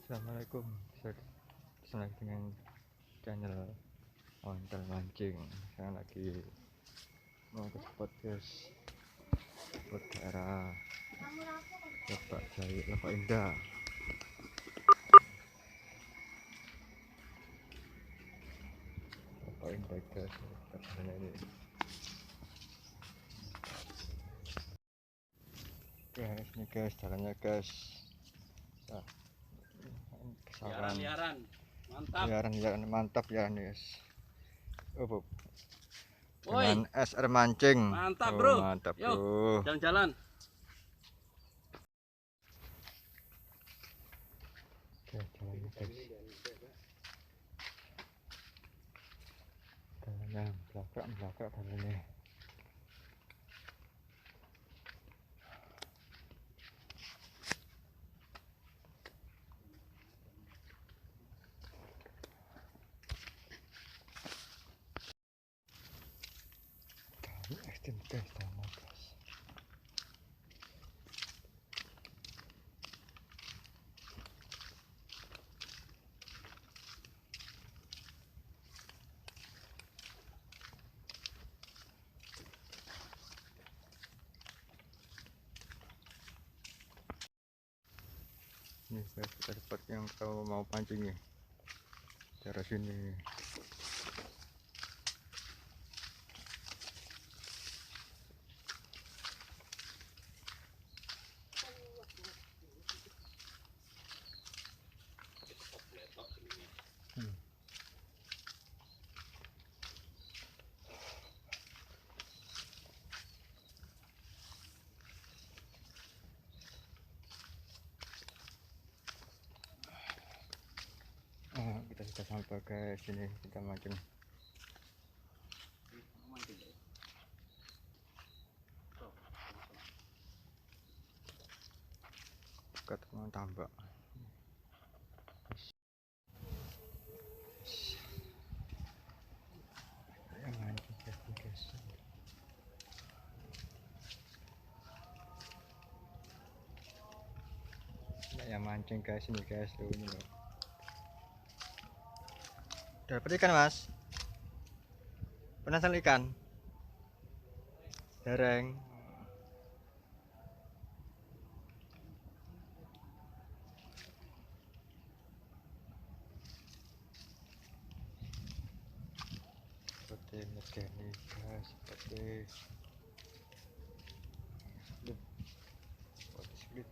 Assalamualaikum, saya lagi dengan channel Ontel Mancing. Saya lagi mau ke spot guys, spot daerah Lebak Jaya, Lebak Indah. Lebak Indah guys, karena ini guys, ini guys jalannya guys. Nah, liaran mantap, liaran mantap ya nih guys. Oh, woi, dengan SR Mancing. mantap Oh, bro, mantap yuk bro. jalan-jalan. Oke, jalannya guys. Jalannya belakang jalannya. Ekstrim guys, tanah guys. Ini guys, kita dapat yang kalau mau pancing nih daerah sini. Kita sudah sampai ke sini, kita mancing. Dekat dengan tambak. Ya mancing guys. Ya mancing guys, ini guys tuh ini loh. Dapat ikan mas? Penasaran ikan? Dereng. Seperti mergani guys, seperti split.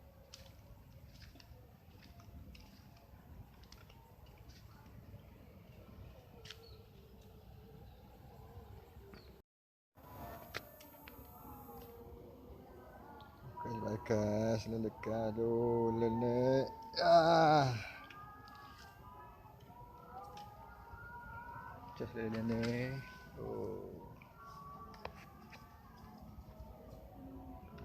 Oke guys, lele kado lele. Just lele nih. Oh.